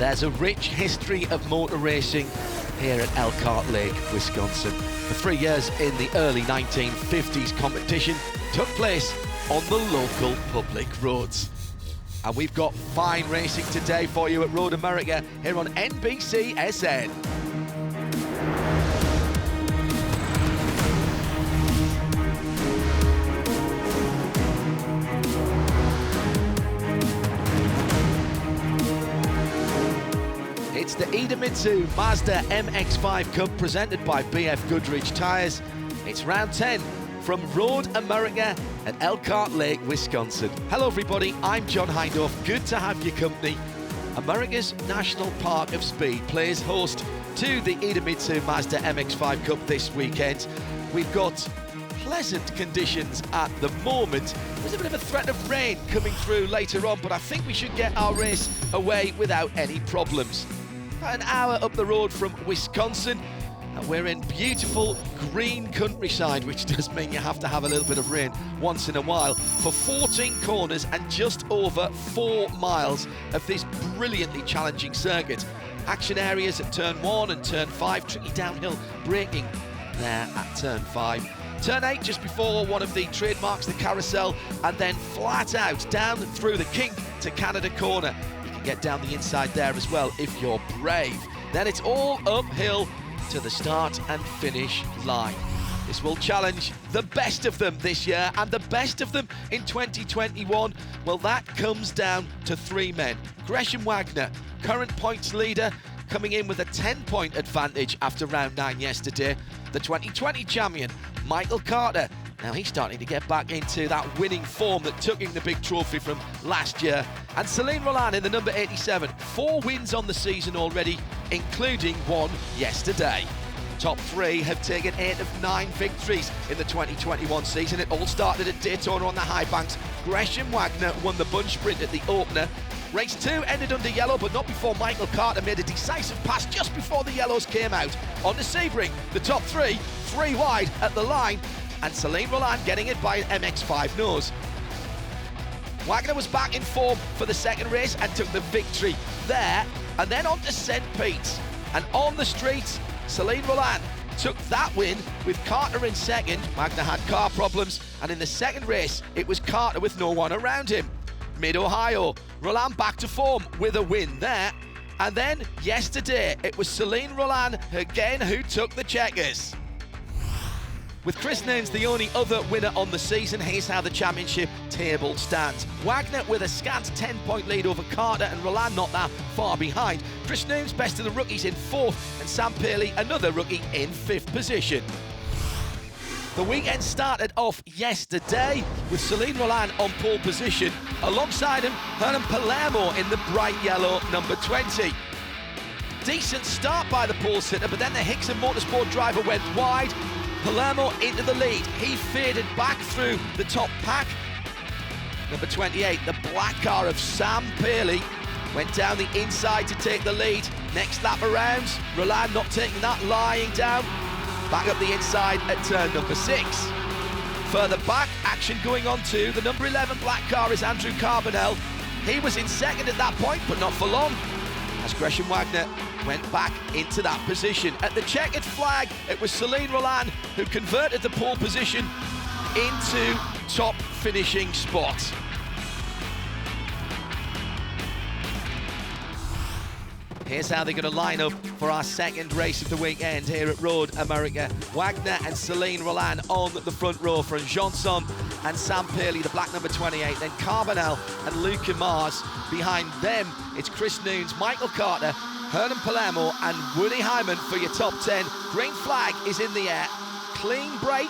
There's a rich history of motor racing here at Elkhart Lake, Wisconsin. For 3 years in the early 1950s, competition took place on the local public roads. And we've got fine racing today for you at Road America here on NBC SN. It's the Idemitsu Mazda MX-5 Cup presented by BF Goodrich Tyres. It's round 10 from Road America at Elkhart Lake, Wisconsin. Hello everybody, I'm John Hindorf. Good to have your company. America's National Park of Speed plays host to the Idemitsu Mazda MX-5 Cup this weekend. We've got pleasant conditions at the moment. There's a bit of a threat of rain coming through later on, but I think we should get our race away without any problems. About an hour up the road from Wisconsin, and we're in beautiful green countryside, which does mean you have to have a little bit of rain once in a while, for 14 corners and just over 4 miles of this brilliantly challenging circuit. Action areas at turn 1 and turn 5, tricky downhill braking there at turn 5. Turn 8 just before one of the trademarks, the carousel, and then flat out down through the kink to Canada Corner. You can get down the inside there as well if you're brave. Then it's all uphill to the start and finish line. This will challenge the best of them this year, and the best of them in 2021, well, that comes down to 3 men. Gresham Wagner, current points leader, coming in with a 10-point advantage after round 9 yesterday. The 2020 champion, Michael Carter. Now he's starting to get back into that winning form that took him the big trophy from last year. And Celine Roland in the number 87. 4 wins on the season already, including one yesterday. Top 3 have taken 8 of 9 victories in the 2021 season. It all started at Daytona on the high banks. Gresham Wagner won the bunch sprint at the opener. Race 2 ended under yellow, but not before Michael Carter made a decisive pass just before the yellows came out. On to Sebring, the top 3 wide at the line, and Celine Roland getting it by an MX-5 nose. Wagner was back in form for the second race and took the victory there, and then on to St. Pete's. And on the streets, Celine Roland took that win with Carter in second. Wagner had car problems, and in the second race, it was Carter with no one around him. Mid-Ohio, Roland back to form with a win there. And then yesterday, it was Celine Roland again who took the checkers. With Chris Nunes the only other winner on the season, here's how the championship table stands. Wagner with a scant 10-point lead over Carter, and Roland not that far behind. Chris Nunes best of the rookies in 4th, and Sam Paley, another rookie, in 5th position. The weekend started off yesterday with Celine Roland on pole position. Alongside him, Hernan Palermo in the bright yellow number 20. Decent start by the pole sitter, but then the Hickson Motorsport driver went wide. Palermo into the lead. He faded back through the top pack. Number 28, the black car of Sam Paley, went down the inside to take the lead. Next lap around, Roland not taking that, lying down. Back up the inside at turn number 6. Further back, action going on to the number 11 black car is Andrew Carbonell. He was in second at that point, but not for long, as Gresham Wagner went back into that position. At the checkered flag, it was Celine Roland who converted the pole position into top finishing spot. Here's how they're going to line up for our second race of the weekend here at Road America. Wagner and Celine Roland on the front row from Johnson and Sam Paley, the black number 28. Then Carbonell and Luca Mars. Behind them, it's Chris Nunes, Michael Carter, Hernan Palermo and Woody Hyman for your top 10. Green flag is in the air. Clean break,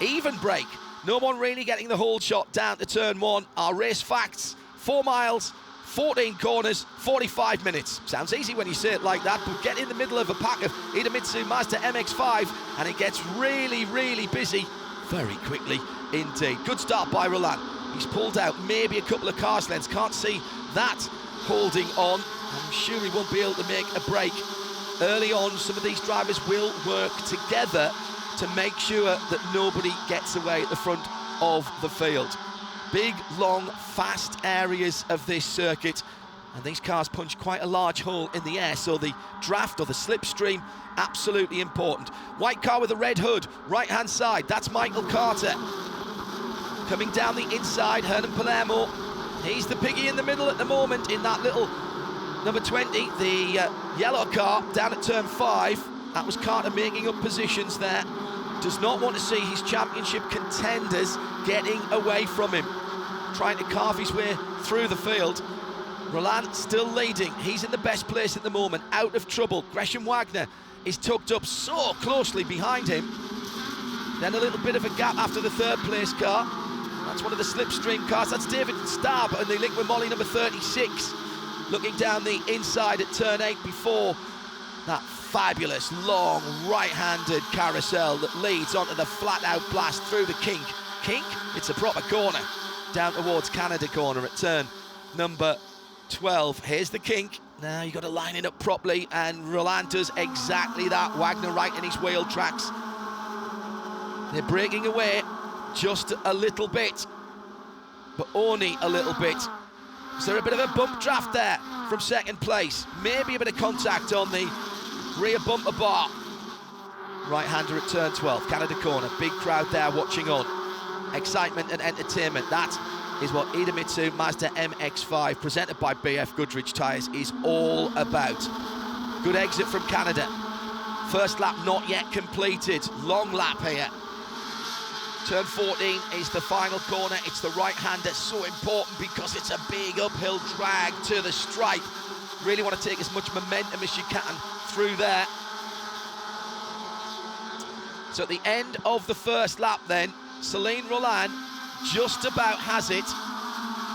even break. No one really getting the hold shot down to turn 1. Our race facts, 4 miles, 14 corners, 45 minutes. Sounds easy when you say it like that, but get in the middle of a pack of Idemitsu Mazda MX-5 and it gets really, really busy very quickly indeed. Good start by Roland. He's pulled out maybe a couple of cars lengths. Can't see that holding on. I'm sure he won't be able to make a break. Early on, some of these drivers will work together to make sure that nobody gets away at the front of the field. Big, long, fast areas of this circuit. And these cars punch quite a large hole in the air, so the draft or the slipstream, absolutely important. White car with a red hood, right-hand side, that's Michael Carter. Coming down the inside, Hernan Palermo. He's the piggy in the middle at the moment in that little number 20, the yellow car down at turn 5. That was Carter making up positions there. Does not want to see his championship contenders getting away from him. Trying to carve his way through the field. Roland still leading, he's in the best place at the moment, out of trouble. Gresham Wagner is tucked up so closely behind him. Then a little bit of a gap after the third place car. That's one of the slipstream cars, that's David Starb, and they link with Molly number 36. Looking down the inside at turn 8 before that fabulous, long, right-handed carousel that leads onto the flat-out blast through the kink. Kink? It's a proper corner. Down towards Canada corner at turn number 12. Here's the kink. Now you've got to line it up properly, and Roland does exactly that. Wagner right in his wheel tracks. They're breaking away just a little bit, but only a little bit. Is there a bit of a bump draft there from second place? Maybe a bit of contact on the rear bumper bar. Right-hander at turn 12, Canada corner. Big crowd there watching on. Excitement and entertainment. That is what Idemitsu Mazda MX-5, presented by BF Goodrich Tyres, is all about. Good exit from Canada. First lap not yet completed. Long lap here. Turn 14 is the final corner. It's the right-hander, so important because it's a big uphill drag to the stripe. Really want to take as much momentum as you can through there. So at the end of the first lap then, Celine Roland just about has it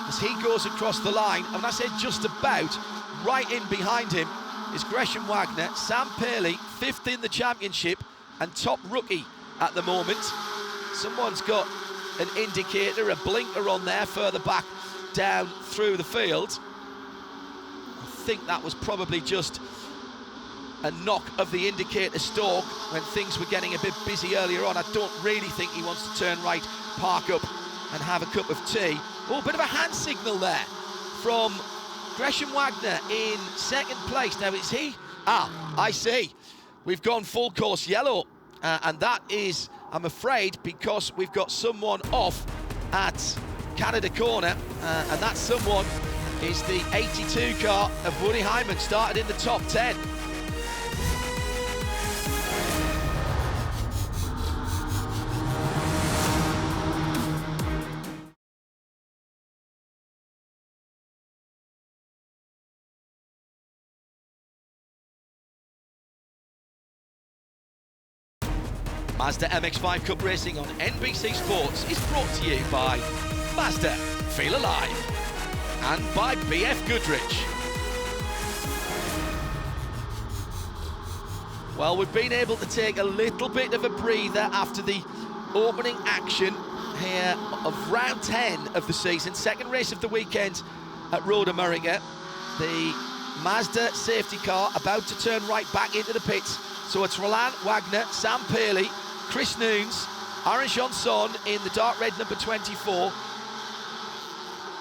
as he goes across the line. And when I say just about, right in behind him is Gresham Wagner, Sam Paley, 5th in the championship and top rookie at the moment. Someone's got an indicator, a blinker on there further back down through the field. I think that was probably just a knock of the indicator stalk when things were getting a bit busy earlier on. I don't really think he wants to turn right, park up and have a cup of tea. Oh, a bit of a hand signal there from Gresham Wagner in second place. Now, is he? I see. We've gone full course yellow, and that is, I'm afraid, because we've got someone off at Canada corner, and that someone is the 82 car of Woody Hyman, started in the top 10. Mazda MX-5 Cup Racing on NBC Sports is brought to you by Mazda, Feel Alive, and by BF Goodrich. Well, we've been able to take a little bit of a breather after the opening action here of round 10 of the season, second race of the weekend at Road America. The Mazda safety car about to turn right back into the pits. So it's Roland Wagner, Sam Paley, Chris Noons, Aaron Johnson in the dark red number 24.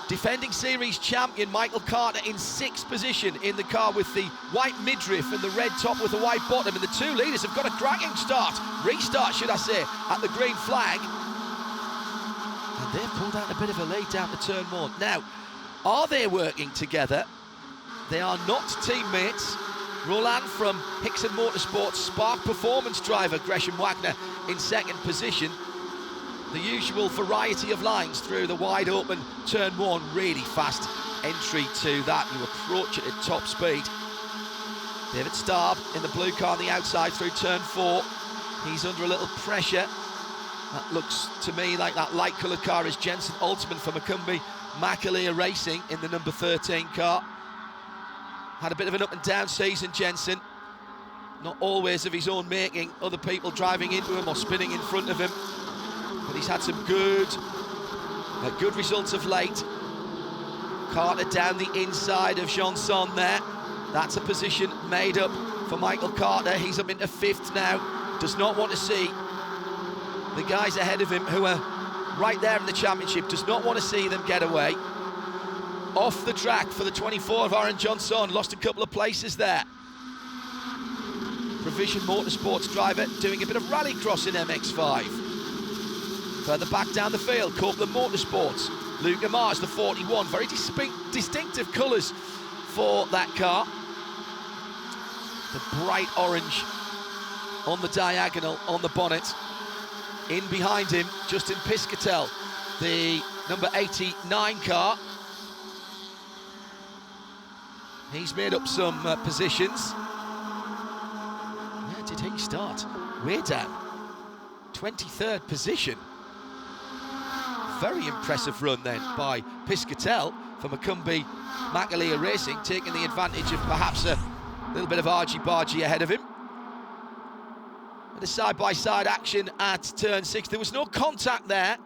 Defending series champion Michael Carter in 6th position in the car with the white midriff and the red top with the white bottom. And the two leaders have got a cracking restart should I say, at the green flag. And they've pulled out a bit of a lead down to turn 1. Now, are they working together? They are not teammates. Roland from Hickson Motorsports, Spark Performance driver Gresham Wagner in 2nd position. The usual variety of lines through the wide open turn 1, really fast entry to that. You approach it at top speed. David Starb in the blue car on the outside through turn 4. He's under a little pressure. That looks to me like that light coloured car is Jensen Altman for Macumbi Macaleer Racing in the number 13 car. Had a bit of an up and down season, Jensen. Not always of his own making, other people driving into him or spinning in front of him. But he's had some good results of late. Carter down the inside of Johnson there. That's a position made up for Michael Carter. He's up into 5th now. Does not want to see the guys ahead of him who are right there in the championship. Does not want to see them get away. off the track for the 24 of Aaron Johnson. Lost a couple of places there. Provision Motorsports driver doing a bit of rallycross in MX-5. Further back down the field, Copeland Motorsports. Luca Mars, the 41. Very distinctive colours for that car. The bright orange on the diagonal, on the bonnet. In behind him, Justin Piscatel, the number 89 car. He's made up some positions. Where did he start? Way down. 23rd position. Very impressive run then by Piscatel for Macumbi Makalia Racing, taking the advantage of perhaps a little bit of argy-bargy ahead of him. A side-by-side action at turn 6. There was no contact there.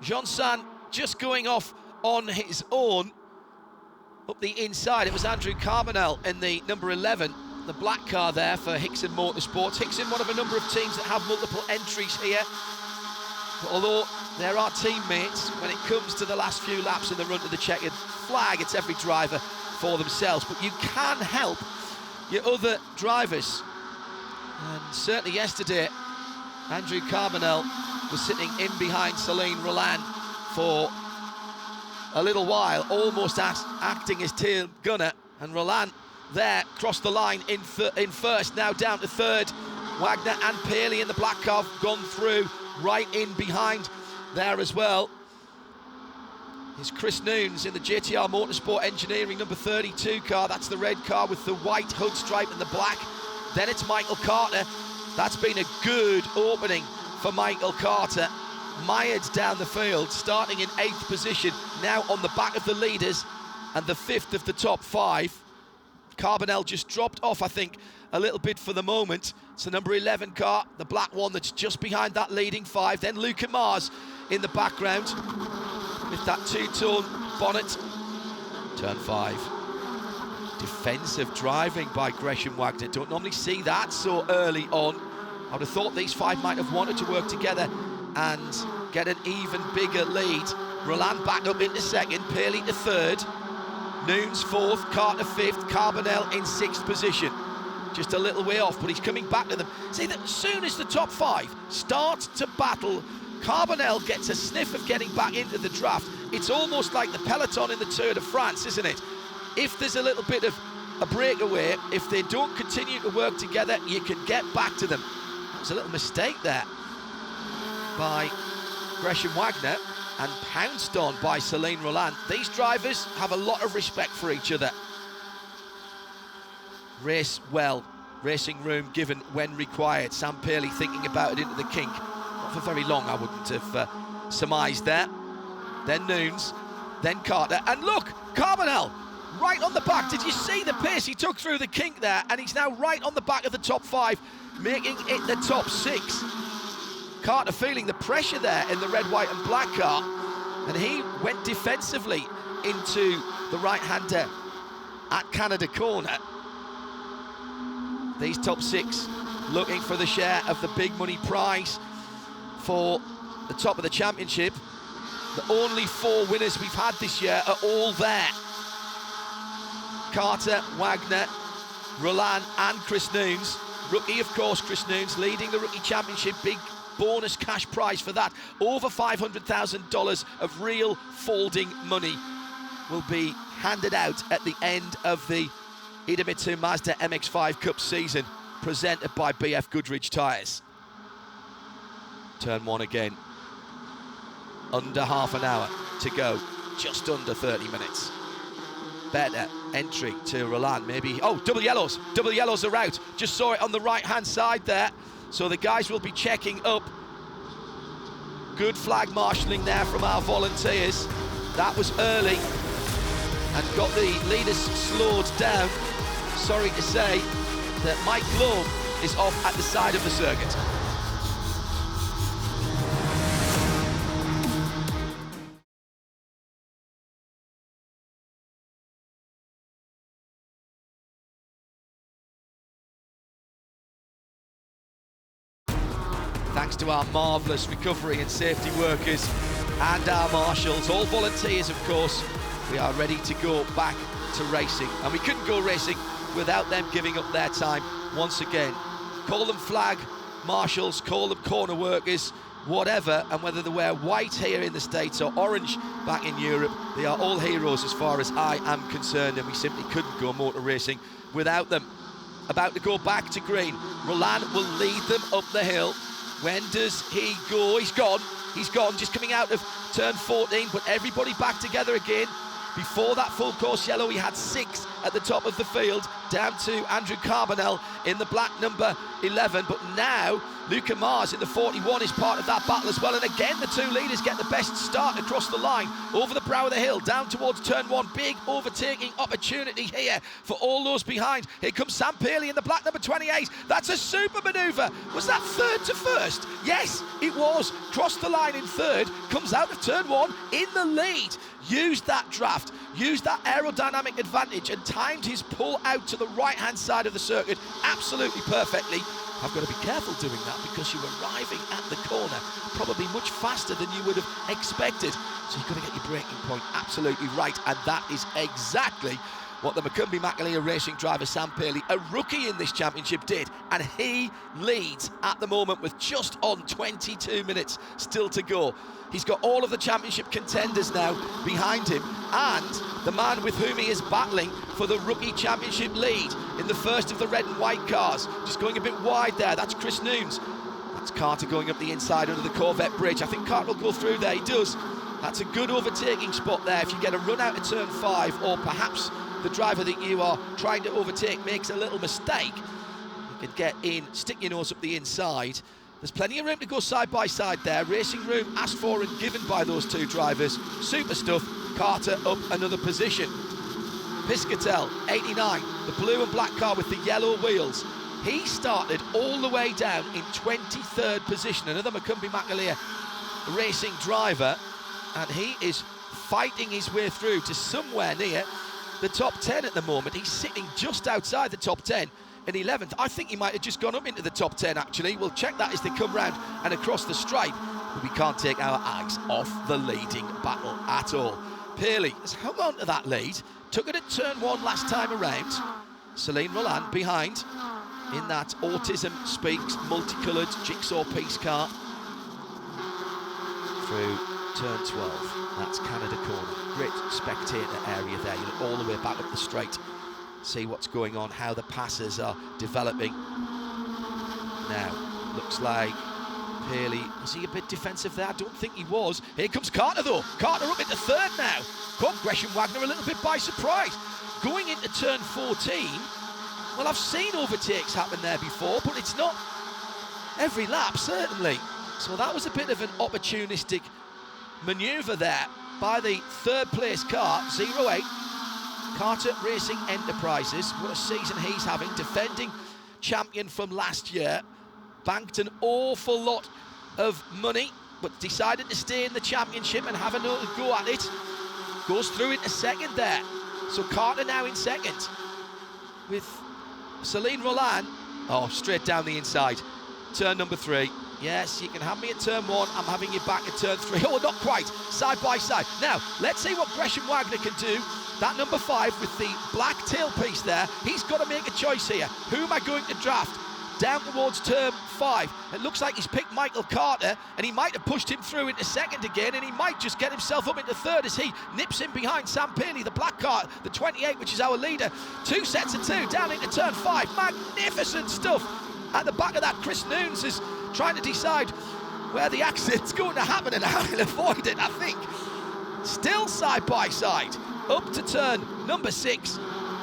Johnson just going off on his own up the inside. It was Andrew Carbonell in the number 11, the black car there for Hickson Motorsports. Hickson, one of a number of teams that have multiple entries here. But although there are teammates, when it comes to the last few laps in the run to the checkered flag, it's every driver for themselves. But you can help your other drivers. And certainly yesterday, Andrew Carbonell was sitting in behind Celine Roland for a little while, almost acting as tail gunner, and Roland there crossed the line in first, now down to third. Wagner and Paley in the black car have gone through, right in behind there as well. Is Chris Noons in the JTR Motorsport Engineering number 32 car. That's the red car with the white hood stripe and the black. Then it's Michael Carter. That's been a good opening for Michael Carter. Mired down the field, starting in 8th position, now on the back of the leaders and the 5th of the top 5. Carbonell just dropped off, I think, a little bit for the moment. It's the number 11 car, the black one that's just behind that leading 5. Then Luca Mars in the background with that two-tone bonnet. Turn 5. Defensive driving by Gresham Wagner. Don't normally see that so early on. I would have thought these 5 might have wanted to work together and get an even bigger lead. Roland back up into 2nd, Paley to 3rd, Noons 4th, Carter 5th, Carbonell in 6th position. Just a little way off, but he's coming back to them. See that as soon as the top 5 start to battle, Carbonell gets a sniff of getting back into the draft. It's almost like the peloton in the Tour de France, isn't it? If there's a little bit of a breakaway, if they don't continue to work together, you can get back to them. That was a little mistake there by Gresham Wagner and pounced on by Celine Roland. These drivers have a lot of respect for each other. Race well, racing room given when required. Sam Paley thinking about it into the kink. Not for very long, I wouldn't have surmised there. Then Noons, then Carter, and look, Carbonell right on the back. Did you see the pace he took through the kink there? And he's now right on the back of the top 5, making it the top 6. Carter feeling the pressure there in the red, white and black car, and he went defensively into the right-hander at Canada Corner. These top 6 looking for the share of the big money prize for the top of the championship. The only 4 winners we've had this year are all there. Carter, Wagner, Roland and Chris Noons. Rookie, of course, Chris Noons leading the rookie championship. Big bonus cash prize for that. Over $500,000 of real folding money will be handed out at the end of the Idemitsu Mazda MX-5 Cup season, presented by BF Goodrich Tyres. Turn 1 again. Under half an hour to go, just under 30 minutes. Better entry to Roland, maybe. Oh, double yellows are out. Just saw it on the right-hand side there. So the guys will be checking up. Good flag marshalling there from our volunteers. That was early and got the leaders slowed down. Sorry to say that Mike Loeb is off at the side of the circuit. Thanks to our marvellous recovery and safety workers and our marshals, all volunteers of course, we are ready to go back to racing. And we couldn't go racing without them giving up their time once again. Call them flag marshals, call them corner workers, whatever, and whether they wear white here in the States or orange back in Europe, they are all heroes as far as I am concerned, and we simply couldn't go motor racing without them. About to go back to green. Roland will lead them up the hill. When does he go? He's gone, just coming out of turn 14, but everybody back together again. Before that full course yellow, he had 6 at the top of the field, down to Andrew Carbonell in the black number 11. But now, Luca Mars in the 41 is part of that battle as well. And again, the 2 leaders get the best start across the line, over the brow of the hill, down towards turn 1. Big overtaking opportunity here for all those behind. Here comes Sam Pearley in the black number 28. That's a super manoeuvre. Was that third to first? Yes, it was. Crossed the line in third, comes out of turn 1 in the lead. Used that draft, used that aerodynamic advantage and timed his pull out to the right-hand side of the circuit absolutely perfectly. I've got to be careful doing that because you're arriving at the corner probably much faster than you would have expected. So you've got to get your braking point absolutely right, and that is exactly what the Macumbi McAleer racing driver Sam Pearley, a rookie in this championship, did, and he leads at the moment with just on 22 minutes still to go. He's got all of the championship contenders now behind him, and the man with whom he is battling for the rookie championship lead in the first of the red and white cars, just going a bit wide there. That's Chris Noons. That's Carter going up the inside under the Corvette bridge. I think Carter will go through there. He does. That's a good overtaking spot there. If you get a run out of turn 5, or perhaps the driver that you are trying to overtake makes a little mistake, you can get in, stick your nose up the inside. There's plenty of room to go side by side there. Racing room asked for and given by those 2 drivers. Super stuff. Carter up another position. Piscatel, 89, the blue and black car with the yellow wheels. He started all the way down in 23rd position. Another Macumbi McAleer racing driver, and he is fighting his way through to somewhere near the top 10 at the moment. He's sitting just outside the top 10 in 11th. I think he might have just gone up into the top 10 actually. We'll check that as they come round and across the stripe, but we can't take our eyes off the leading battle at all. Pearley has hung on to that lead, took it at turn 1 last time around. Celine Roland behind in that Autism Speaks multicoloured jigsaw piece car through turn 12. That's Canada corner. Great spectator area there. You look all the way back up the straight, see what's going on, how the passes are developing. Now, looks like Pearley, was he a bit defensive there? I don't think he was. Here comes Carter though. Carter up into third now. Caught Gresham Wagner a little bit by surprise. Going into turn 14, well, I've seen overtakes happen there before, but it's not every lap, certainly. So that was a bit of an opportunistic manoeuvre there by the third place car, 08. Carter Racing Enterprises. What a season he's having, defending champion from last year. Banked an awful lot of money, but decided to stay in the championship and have another go at it. Goes through into second there. So Carter now in second with Celine Roland. Oh, straight down the inside. Turn number 3. Yes, you can have me at turn 1. I'm having you back at turn 3. Oh, not quite. Side by side. Now, let's see what Gresham Wagner can do. That number 5 with the black tailpiece there. He's got to make a choice here. Who am I going to draft? Down towards turn 5. It looks like he's picked Michael Carter, and he might have pushed him through into second again, and he might just get himself up into third as he nips in behind Sam Pearley, the black car, the 28, which is our leader. 2 sets of 2 down into turn 5. Magnificent stuff. At the back of that, Chris Noons is trying to decide where the accident's going to happen and how he'll avoid it, I think. Still side by side, up to turn number 6.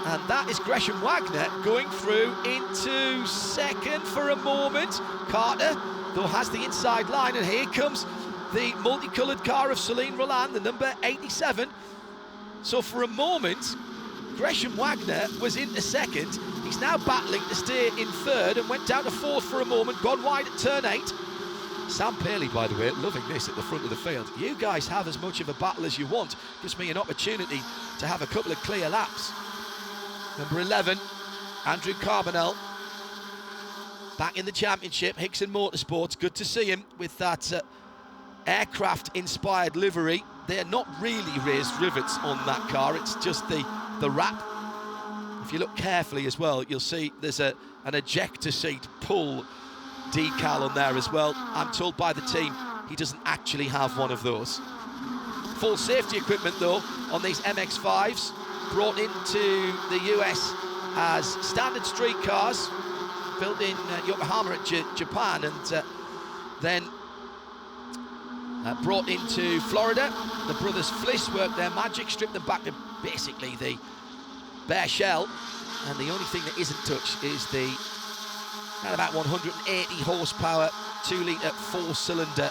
And that is Gresham Wagner going through into second for a moment. Carter, though, has the inside line, and here comes the multicoloured car of Celine Roland, the number 87. So for a moment, Gresham Wagner was into second. He's now battling to stay in third and went down to fourth for a moment, gone wide at turn 8. Sam Pearley, by the way, loving this at the front of the field. You guys have as much of a battle as you want. Gives me an opportunity to have a couple of clear laps. Number 11, Andrew Carbonell, back in the championship. Hickson Motorsports, good to see him with that aircraft-inspired livery. they're not really raised rivets on that car, it's just the wrap. If you look carefully as well, you'll see there's an ejector seat pull decal on there as well. I'm told by the team he doesn't actually have one of those. Full safety equipment though on these MX-5s, brought into the US as standard street cars, built in Yokohama at Japan, and then brought into Florida. The brothers Fliss worked their magic, stripped them back to basically the bare shell, and the only thing that isn't touched is the around about 180 horsepower 2-litre 4-cylinder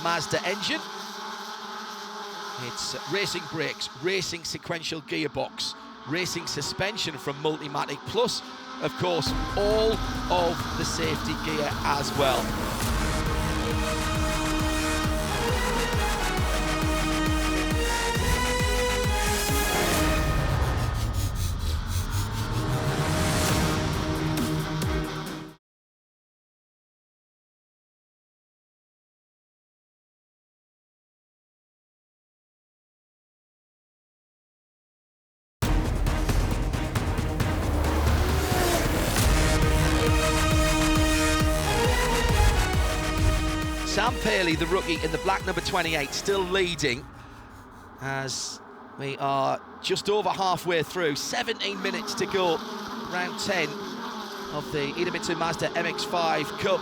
Mazda engine. It's racing brakes, racing sequential gearbox, racing suspension from Multimatic, plus of course all of the safety gear as well. Sam Paley, the rookie in the black number 28, still leading as we are just over halfway through. 17 minutes to go, round 10 of the Idemitsu Mazda MX-5 Cup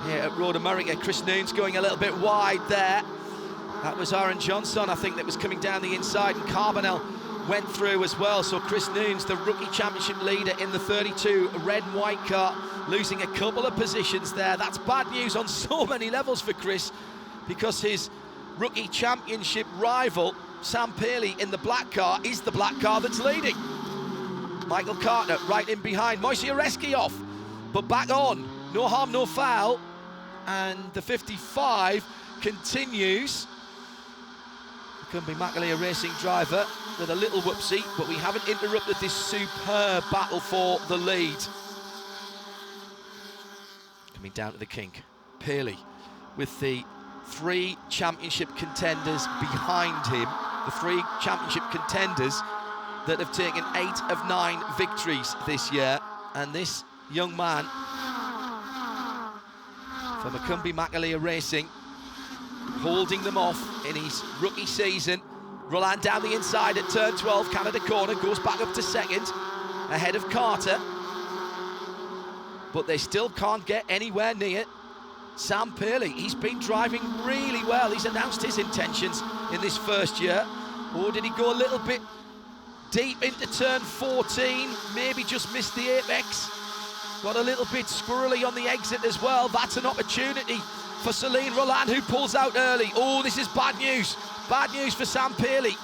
here at Road America. Chris Noon's going a little bit wide there. That was Aaron Johnson, I think, that was coming down the inside, and Carbonell went through as well. So Chris Noon's the rookie championship leader in the 32 red and white car, losing a couple of positions there. That's bad news on so many levels for Chris, because his rookie championship rival, Sam Paley, in the black car, is the black car that's leading. Michael Carter right in behind, Moisey Oreski off, but back on, no harm, no foul, and the 55 continues. Can be Macaulay, a racing driver, with a little whoopsie, but we haven't interrupted this superb battle for the lead. Coming down to the kink, Paley with the 3 championship contenders behind him, the 3 championship contenders that have taken 8 of 9 victories this year, and this young man from Macumbi Macaulay Racing holding them off in his rookie season. Roland down the inside at turn 12, Canada corner, goes back up to second, ahead of Carter. But they still can't get anywhere near Sam Paley. He's been driving really well. He's announced his intentions in this first year. Or did he go a little bit deep into turn 14? Maybe just missed the apex. Got a little bit squirrely on the exit as well. That's an opportunity for Celine Roland, who pulls out early. Oh, this is bad news. Bad news for Sam Paley.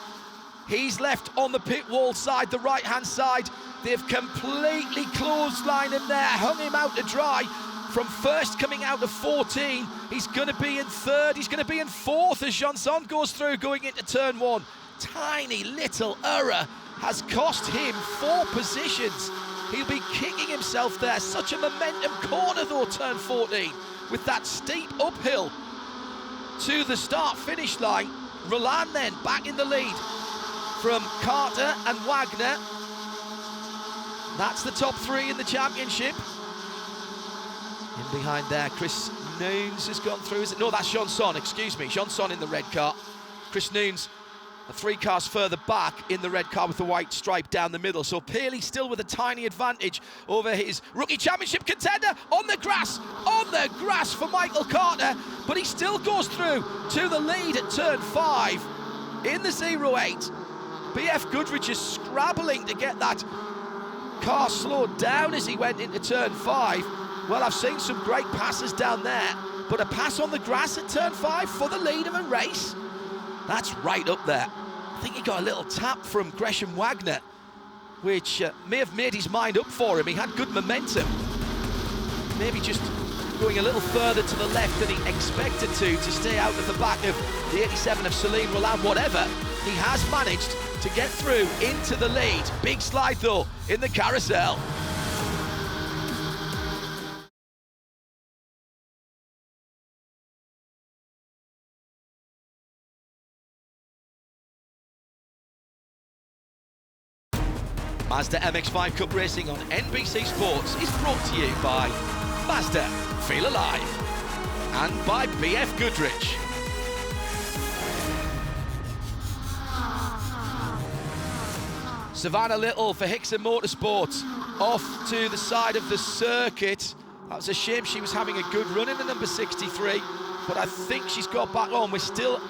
He's left on the pit wall side, the right-hand side. They've completely clotheslined him there, hung him out to dry. From first coming out of 14, he's going to be in third. He's going to be in fourth as Johnson goes through, going into turn 1. Tiny little error has cost him 4 positions. He'll be kicking himself there. Such a momentum corner though, turn 14. With that steep uphill to the start-finish line. Roland then back in the lead from Carter and Wagner. That's the top 3 in the championship. In behind there, Chris Noons has gone through. Is it? No, that's Johnson, excuse me. Johnson in the red car. Chris Noons 3 cars further back in the red car with the white stripe down the middle. So Paley still with a tiny advantage over his rookie championship contender on the grass for Michael Carter, but he still goes through to the lead at turn 5 in the 08. BF Goodrich is scrabbling to get that car slowed down as he went into turn 5. Well, I've seen some great passes down there, but a pass on the grass at turn 5 for the lead of a race, that's right up there. I think he got a little tap from Gresham Wagner, which may have made his mind up for him. He had good momentum. Maybe just going a little further to the left than he expected to stay out at the back of the 87 of Celine Roland. Whatever, he has managed to get through into the lead. Big slide though in the carousel. Mazda MX-5 Cup racing on NBC Sports is brought to you by Mazda, Feel Alive, and by BF Goodrich. Savannah Little for Hickson Motorsport, off to the side of the circuit. That was a shame, she was having a good run in the number 63, but I think she's got back on. We're still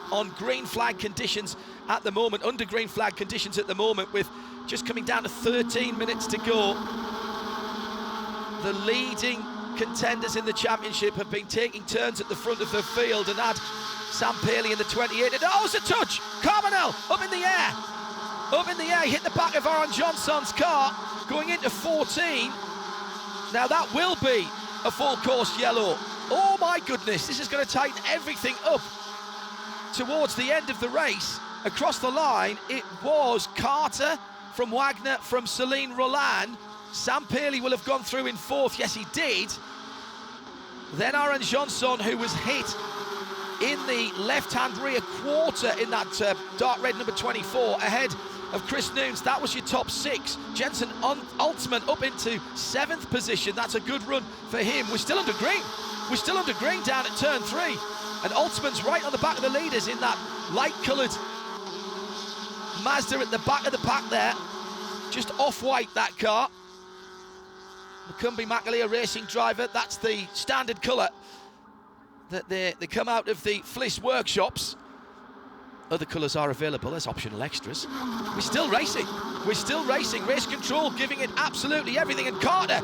on green flag conditions at the moment, under green flag conditions at the moment, with just coming down to 13 minutes to go. The leading contenders in the championship have been taking turns at the front of the field and had Sam Paley in the 28. And oh, it's a touch! Carbonell up in the air! Up in the air, hit the back of Aaron Johnson's car, going into 14. Now that will be a full course yellow. Oh my goodness, this is going to tighten everything up towards the end of the race. Across the line, it was Carter from Wagner, from Celine Roland. Sam Paley will have gone through in fourth, yes he did. Then Aaron Johnson, who was hit in the left-hand rear quarter in that dark red number 24, ahead of Chris Noons. That was your top six. Jensen Altman up into 7th position. That's a good run for him. We're still under green. We're still under green down at turn 3. And Altman's right on the back of the leaders in that light-coloured Mazda at the back of the pack there. Just off-white, that car. McCumbee McAleer racing driver. That's the standard colour that they come out of the Fliss workshops. Other colours are available as optional extras. We're still racing. We're still racing. Race control giving it absolutely everything. And Carter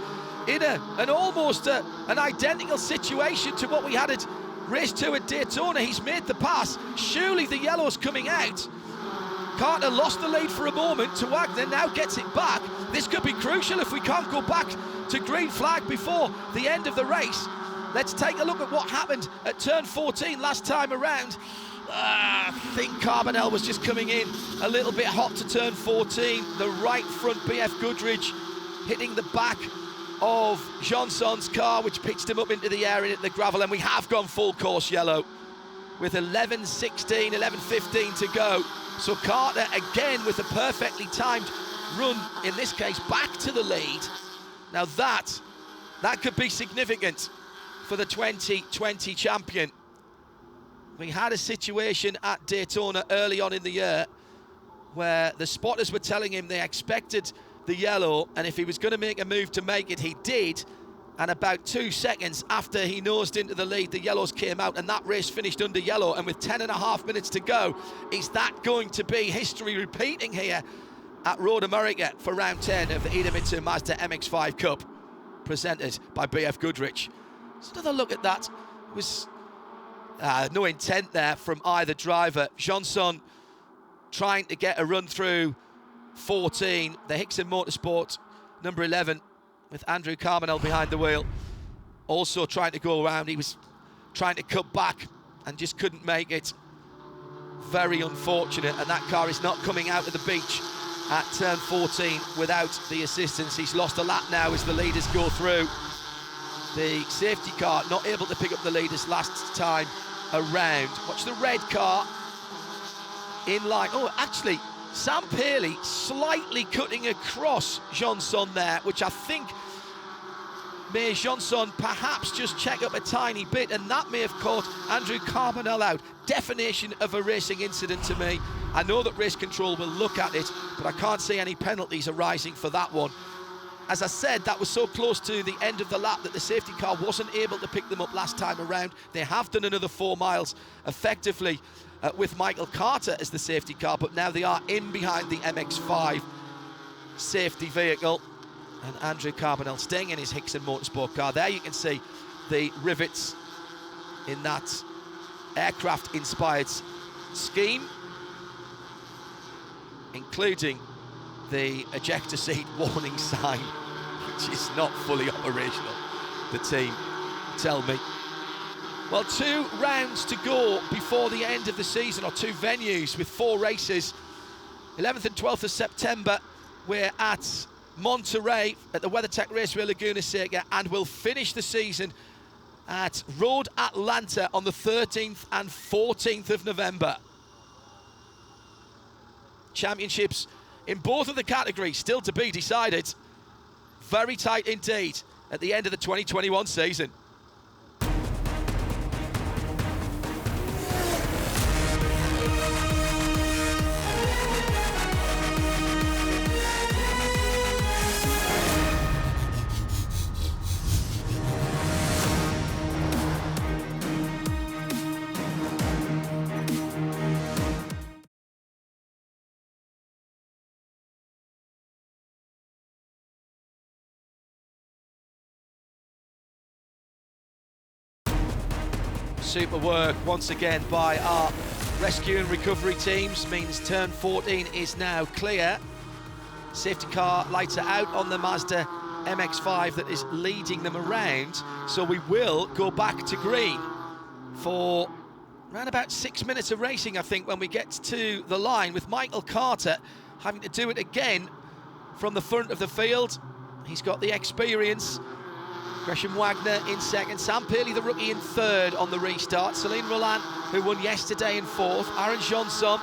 in an almost an identical situation to what we had at race 2 at Daytona. He's made the pass. Surely the yellow's coming out. Carter lost the lead for a moment to Wagner, now gets it back. This could be crucial if we can't go back to green flag before the end of the race. Let's take a look at what happened at turn 14 last time around. I think Carbonell was just coming in a little bit hot to turn 14. The right front BF Goodrich hitting the back of Johnson's car, which pitched him up into the air and into the gravel. And we have gone full course yellow with 11:16, 11:15 to go. So Carter again with a perfectly timed run, in this case back to the lead. Now that could be significant for the 2020 champion. We had a situation at Daytona early on in the year where the spotters were telling him they expected the yellow, and if he was going to make a move to make it, he did. And about 2 seconds after he nosed into the lead, the yellows came out, and that race finished under yellow. And with 10.5 minutes to go, is that going to be history repeating here at Road America for round 10 of the Idemitsu Mazda MX-5 Cup, presented by BF Goodrich? Let's another look at that. It was no intent there from either driver. Johnson trying to get a run through 14. The Hickson Motorsport number 11 with Andrew Carbonell behind the wheel, also trying to go around. He was trying to cut back and just couldn't make it. Very unfortunate, and that car is not coming out of the beach at turn 14 without the assistance. He's lost a lap now as the leaders go through. The safety car not able to pick up the leaders last time around. Watch the red car in line. Oh, actually, Sam Paley slightly cutting across Johnson there, which I think may Johnson perhaps just check up a tiny bit, and that may have caught Andrew Carbonell out. Definition of a racing incident to me. I know that race control will look at it, but I can't see any penalties arising for that one. As I said, that was so close to the end of the lap that the safety car wasn't able to pick them up last time around. They have done another 4 miles effectively with Michael Carter as the safety car, but now they are in behind the MX-5 safety vehicle. And Andrew Carbonell staying in his Hickson Motorsport car. There you can see the rivets in that aircraft-inspired scheme, including the ejector seat warning sign, which is not fully operational, the team tell me. Well, 2 rounds to go before the end of the season, or 2 venues with 4 races. 11th and 12th of September, we're at Monterey at the WeatherTech Raceway Laguna Seca, and we'll finish the season at Road Atlanta on the 13th and 14th of November. Championships in both of the categories, still to be decided. Very tight indeed at the end of the 2021 season. Super work once again by our rescue and recovery teams, means turn 14 is now clear. Safety car lights are out on the Mazda MX-5 that is leading them around, so we will go back to green for around about 6 minutes of racing, I think, when we get to the line, with Michael Carter having to do it again from the front of the field. He's got the experience. Gresham Wagner in second, Sam Pearley, the rookie, in third on the restart. Celine Roland, who won yesterday, in fourth. Aaron Johnson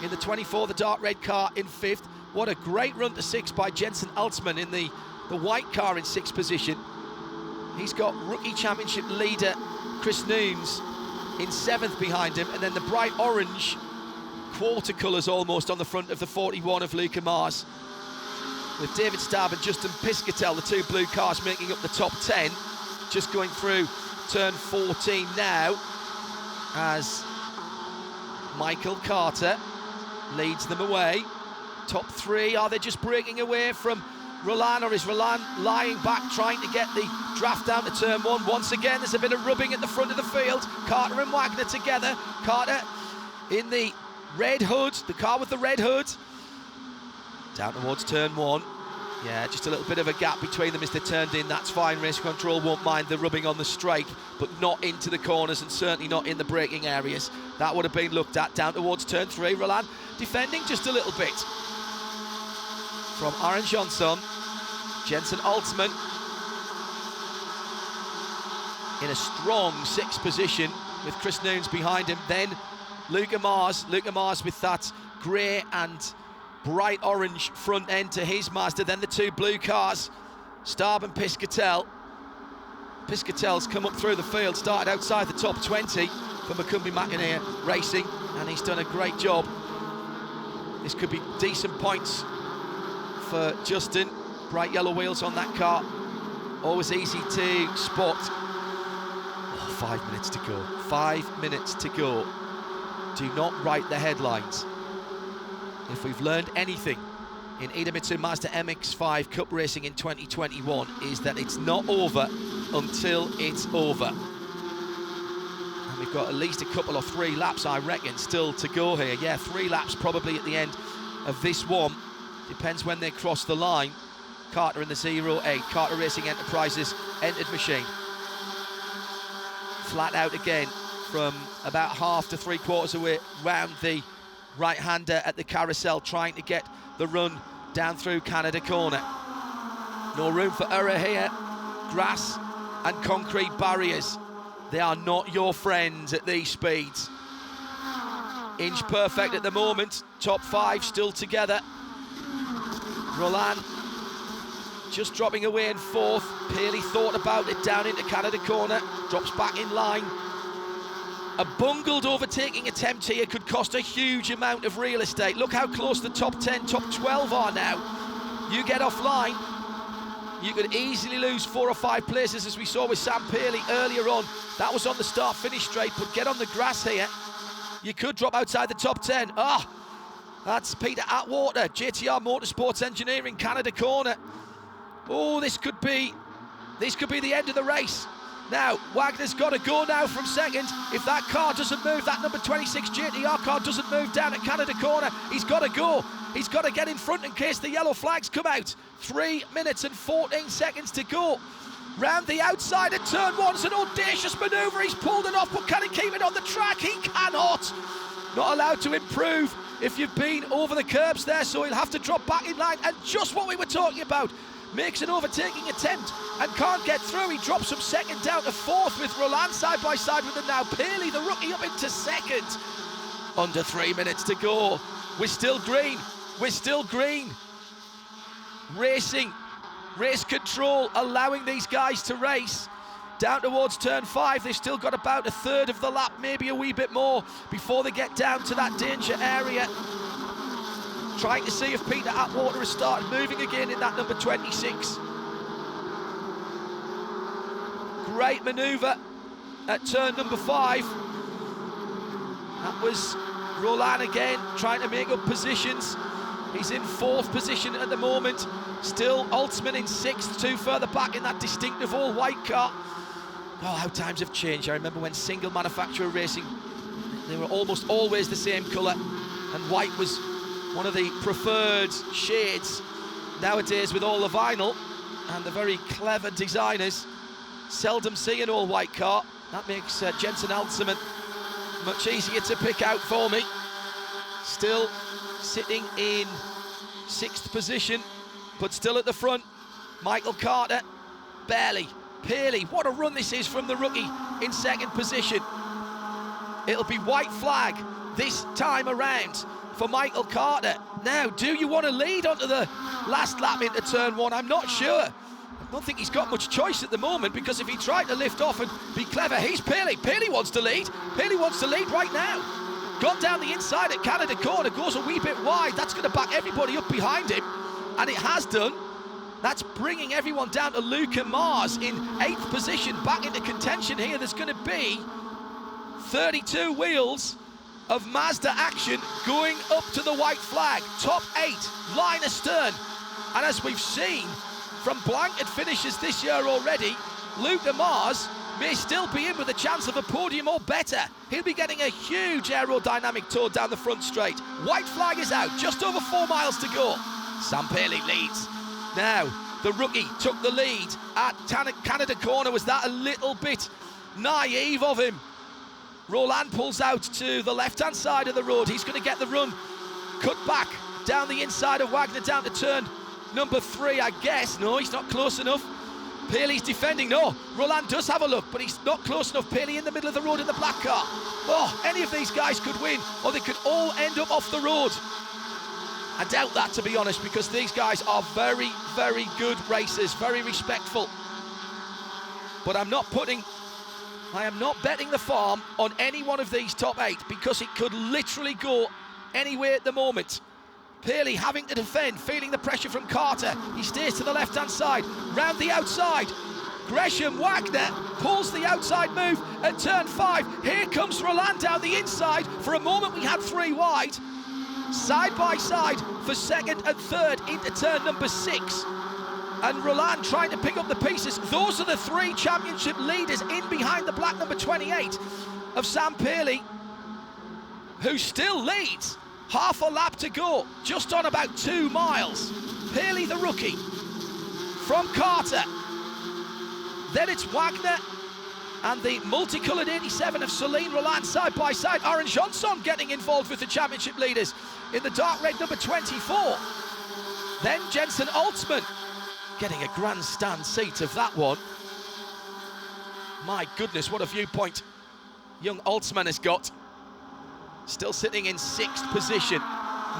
in the 24, the dark red car, in fifth. What a great run to sixth by Jensen Altsman in the white car in sixth position. He's got rookie championship leader Chris Nooms in seventh behind him, and then the bright orange quarter colours almost on the front of the 41 of Luca Mars, with David Stabb and Justin Piscatel, the two blue cars, making up the top 10. Just going through turn 14 now, as Michael Carter leads them away. Top three, are they just breaking away from Roland, or is Roland lying back trying to get the draft down to turn one? Once again, there's a bit of rubbing at the front of the field. Carter and Wagner together. Carter in the red hood, the car with the red hood. Down towards turn one. Yeah, just a little bit of a gap between them as they turned in. That's fine. Race control won't mind the rubbing on the straight, but not into the corners and certainly not in the braking areas. That would have been looked at. Down towards turn three. Roland defending just a little bit from Aaron Johnson. Jensen Altsman in a strong sixth position with Chris Nooms behind him. Then Luca Mars with that grey and bright orange front end to his Mazda. Then the two blue cars, Staab and Piscatel. Piscatel's come up through the field, started outside the top 20 for McCumbee McIntyre Racing, and he's done a great job. This could be decent points for Justin. Bright yellow wheels on that car, always easy to spot. Oh, 5 minutes to go. 5 minutes to go. Do not write the headlines. If we've learned anything in Idemitsu Mazda MX-5 Cup racing in 2021, is that it's not over until it's over. And we've got at least a couple or 3 laps, I reckon, still to go here. Yeah, 3 laps probably at the end of this one. Depends when they cross the line. Carter in the 08, Carter Racing Enterprises entered machine. Flat out again from about half to 3/4 away round the right-hander at the carousel, trying to get the run down through Canada Corner. No room for error here. Grass and concrete barriers, they are not your friends at these speeds. Inch perfect at the moment. Top 5 still together. Roland just dropping away in fourth. Pearley thought about it down into Canada Corner, drops back in line. A bungled overtaking attempt here could cost a huge amount of real estate. Look how close the top 10, top 12 are now. You get offline, you could easily lose 4 or 5 places, as we saw with Sam Pearley earlier on. That was on the start-finish straight, but get on the grass here, you could drop outside the top 10. That's Peter Atwater, JTR Motorsports Engineering, Canada Corner. Oh, this could be the end of the race. Now, Wagner's got to go now from second. If that car doesn't move, that number 26 JTR car doesn't move down at Canada Corner, he's got to go. He's got to get in front in case the yellow flags come out. 3 minutes and 14 seconds to go. Round the outside at turn 1, it's an audacious manoeuvre. He's pulled it off, but can he keep it on the track? He cannot. Not allowed to improve if you've been over the curbs there, so he'll have to drop back in line. And just what we were talking about, makes an overtaking attempt and can't get through. He drops from second down to fourth with Roland side by side with him now. Pearley, the rookie, up into second. Under 3 minutes to go. We're still green. We're still green. Racing, race control, allowing these guys to race. Down towards turn 5, they've still got about a third of the lap, maybe a wee bit more, before they get down to that danger area. Trying to see if Peter Atwater has started moving again in that number 26. Great manoeuvre at turn number 5. That was Roland again, trying to make up positions. He's in 4th position at the moment. Still Altsman in 6th, 2 further back in that distinctive all-white car. Oh, how times have changed. I remember when single manufacturer racing, they were almost always the same colour, and white was one of the preferred shades. Nowadays, with all the vinyl and the very clever designers, seldom see an all-white car. That makes Jensen Altsman much easier to pick out for me. Still sitting in 6th position, but still at the front. Michael Carter, barely. Pearley, what a run this is from the rookie in 2nd position. It'll be white flag this time around for Michael Carter. Now, do you want to lead onto the last lap into turn 1? I'm not sure. I don't think he's got much choice at the moment, because if he tried to lift off and be clever, he's Pearley. Pearley wants to lead. Pearley wants to lead right now. Gone down the inside at Canada corner, goes a wee bit wide. That's going to back everybody up behind him, and it has done. That's bringing everyone down to Luca Mars in 8th position, back into contention here. There's going to be 32 wheels of Mazda action going up to the white flag. Top 8, line astern. And as we've seen from blanket finishes this year already, Luca Mars may still be in with a chance of a podium or better. He'll be getting a huge aerodynamic tour down the front straight. White flag is out, just over 4 miles to go. Sam Pearley leads. Now, the rookie took the lead at Canada corner. Was that a little bit naive of him? Roland pulls out to the left-hand side of the road. He's going to get the run cut back down the inside of Wagner, down to turn number 3, I guess. No, he's not close enough. Pearley's defending. No, Roland does have a look, but he's not close enough. Pearley in the middle of the road in the black car. Oh, any of these guys could win, or they could all end up off the road. I doubt that, to be honest, because these guys are very, very good racers, very respectful. But I am not betting the farm on any one of these top 8, because it could literally go anywhere at the moment. Pearley having to defend, feeling the pressure from Carter. He stays to the left-hand side, round the outside. Gresham Wagner pulls the outside move at turn 5. Here comes Roland down the inside. For a moment we had 3 wide. Side by side for 2nd and 3rd into turn number 6. And Roland trying to pick up the pieces. Those are the 3 championship leaders in behind the black number 28 of Sam Pearley, who still leads. Half a lap to go, just on about 2 miles. Pearley, the rookie, from Carter. Then it's Wagner and the multicoloured 87 of Celine Roland side by side. Aaron Johnson getting involved with the championship leaders in the dark red number 24. Then Jensen Altsman getting a grandstand seat of that one. My goodness, what a viewpoint young Altsman has got. Still sitting in 6th position.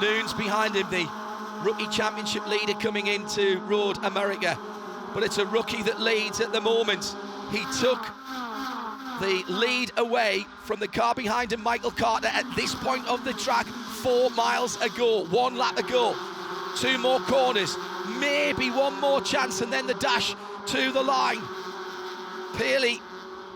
Noons behind him, the rookie championship leader coming into Road America. But it's a rookie that leads at the moment. He took the lead away from the car behind him, Michael Carter, at this point of the track 4 miles ago. 1 lap ago. 2 more corners, maybe 1 more chance, and then the dash to the line. Pearley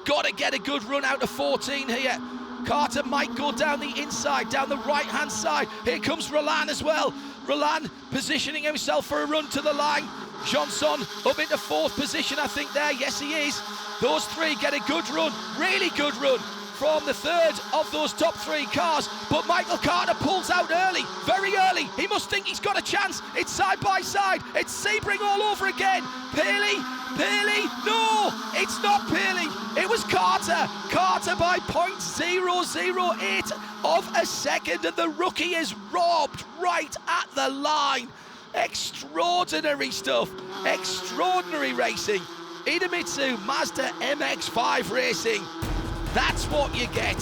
got to get a good run out of 14 here. Carter might go down the inside, down the right-hand side. Here comes Roland as well. Roland positioning himself for a run to the line. Johnson up into 4th position, I think there. Yes, he is. Those 3 get a good run, really good run from the 3rd of those top 3 cars. But Michael Carter pulls out early, very early. He must think he's got a chance. It's side by side. It's Sebring all over again. Pearley, no, it's not Pearley. It was Carter. Carter by 0.008 of a second, and the rookie is robbed right at the line. Extraordinary stuff, extraordinary racing. Idemitsu Mazda MX-5 Racing. That's what you get.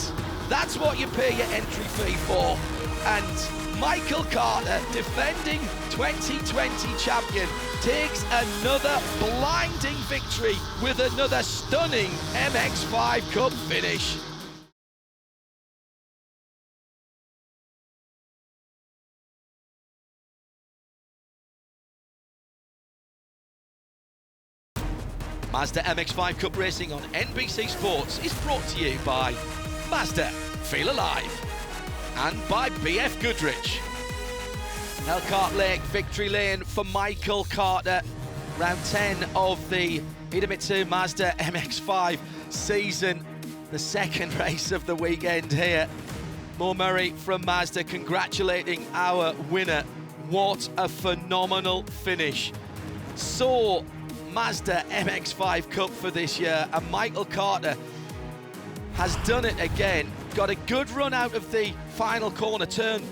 That's what you pay your entry fee for. And Michael Carter, defending 2020 champion, takes another blinding victory with another stunning MX-5 Cup finish. Mazda MX-5 Cup racing on NBC Sports is brought to you by Mazda, Feel Alive, and by BF Goodrich. Elkhart Lake victory lane for Michael Carter. Round 10 of the Idemitsu Mazda MX-5 season. The second race of the weekend here. Mo Murray from Mazda congratulating our winner. What a phenomenal finish. So Mazda MX-5 Cup for this year, and Michael Carter has done it again. Got a good run out of the final corner, turn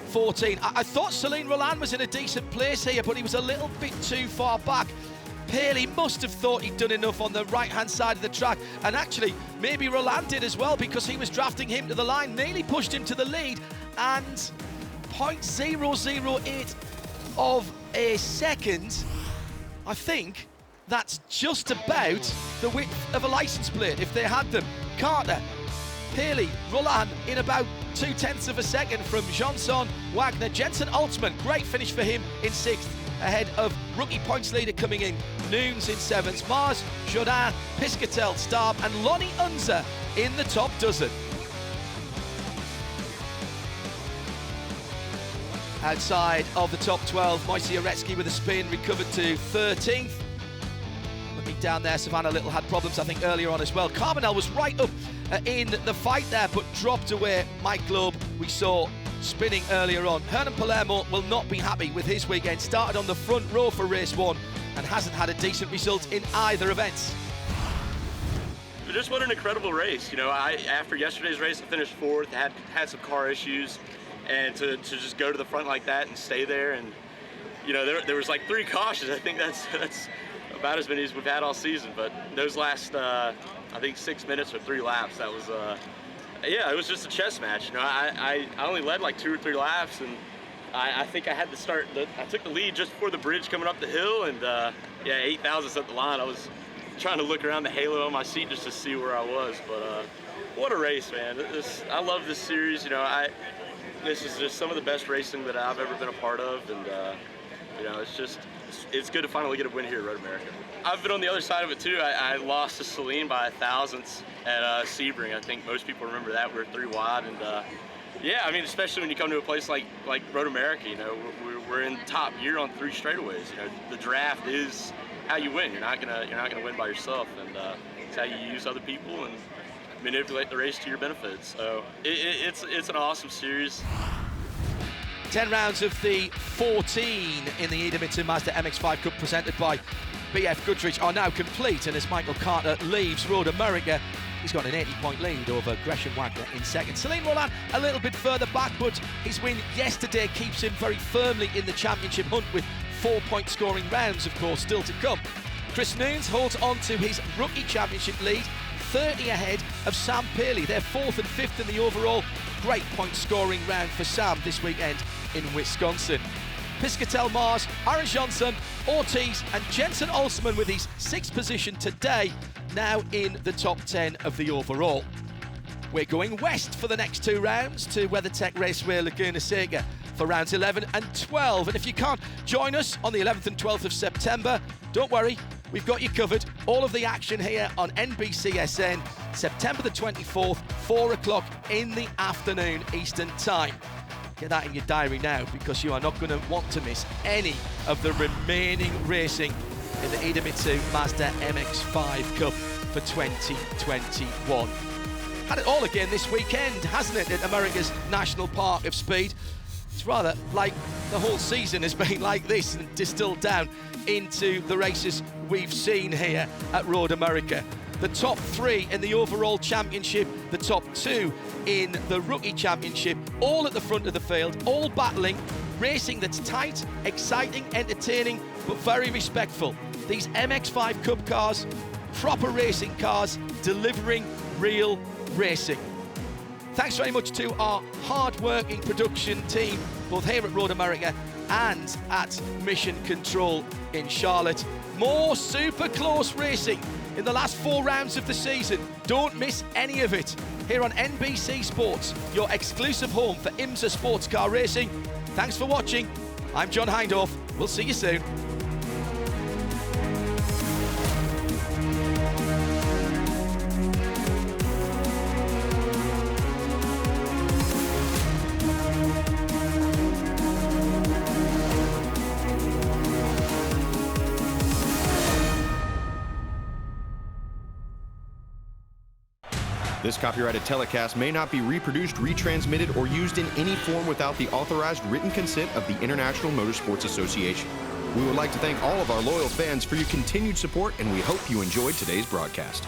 14. I thought Celine Roland was in a decent place here, but he was a little bit too far back. Paley must have thought he'd done enough on the right-hand side of the track, and actually maybe Roland did as well, because he was drafting him to the line, nearly pushed him to the lead, and 0.008 of a second, I think that's just about the width of a license plate if they had them. Carter, Paley, Roland in about 0.2 of a second from Johnson, Wagner, Jensen Altman, great finish for him in 6th, ahead of rookie points leader coming in, Nunes in 7th, Mars, Jodin, Piscatel, Starb and Lonnie Unzer in the top dozen. Outside of the top 12, Moise Uretsky with a spin, recovered to 13th. Looking down there, Savannah Little had problems, I think, earlier on as well. Carbonell was right up in the fight there, but dropped away. Mike Globe, we saw spinning earlier on. Hernan Palermo will not be happy with his weekend. Started on the front row for race 1 and hasn't had a decent result in either event. Just what an incredible race. You know, after yesterday's race, I finished 4th, had some car issues, and to just go to the front like that and stay there, and you know, there was like 3 cautions. I think that's about as many as we've had all season, but those last I think 6 minutes or 3 laps, that was yeah, it was just a chess match. You know, I only led like 2 or 3 laps, and I think I had to start I took the lead just before the bridge coming up the hill, and yeah, 8 thousandths at the line. I was trying to look around the halo on my seat just to see where I was, but what a race, man. I love this series. You know, this is just some of the best racing that I've ever been a part of, and you know, it's good to finally get a win here at Road America. I've been on the other side of it too. I lost to Celine by 1/1000 at Sebring. I think most people remember that. We were 3 wide, and yeah, I mean, especially when you come to a place like Road America, you know, we're in top gear on 3 straightaways. You know, the draft is how you win. You're not gonna win by yourself, and it's how you use other people and manipulate the race to your benefit. So it's an awesome series. 10 rounds of the 14 in the Idemitsu Mazda MX-5 Cup presented by BF Goodrich are now complete, and as Michael Carter leaves Road America, he's got an 80-point lead over Gresham Wagner in 2nd. Celine Roland a little bit further back, but his win yesterday keeps him very firmly in the championship hunt, with 4-point scoring rounds, of course, still to come. Chris Nunes holds on to his rookie championship lead, 30 ahead of Sam Paley. They're 4th and 5th in the overall. Great point scoring round for Sam this weekend in Wisconsin. Piscatel, Mars, Aaron Johnson, Ortiz and Jensen Olsman with his 6th position today, now in the top 10 of the overall. We're going west for the next 2 rounds to WeatherTech Raceway Laguna Seca for rounds 11 and 12. And if you can't join us on the 11th and 12th of September, don't worry, we've got you covered. All of the action here on NBCSN, September the 24th, 4 o'clock in the afternoon Eastern Time. Get that in your diary now, because you are not going to want to miss any of the remaining racing in the Idemitsu Mazda MX-5 Cup for 2021. Had it all again this weekend, hasn't it, at America's National Park of Speed? It's rather like the whole season has been like this, and distilled down into the races we've seen here at Road America. The top 3 in the overall championship, the top 2 in the rookie championship, all at the front of the field, all battling, racing that's tight, exciting, entertaining, but very respectful. These MX-5 Cup cars, proper racing cars, delivering real racing. Thanks very much to our hard-working production team both here at Road America and at Mission Control in Charlotte. More super close racing in the last 4 rounds of the season. Don't miss any of it here on NBC Sports, your exclusive home for IMSA sports car racing. Thanks for watching. I'm John Hindhaugh. We'll see you soon. This copyrighted telecast may not be reproduced, retransmitted, or used in any form without the authorized written consent of the International Motorsports Association. We would like to thank all of our loyal fans for your continued support, and we hope you enjoyed today's broadcast.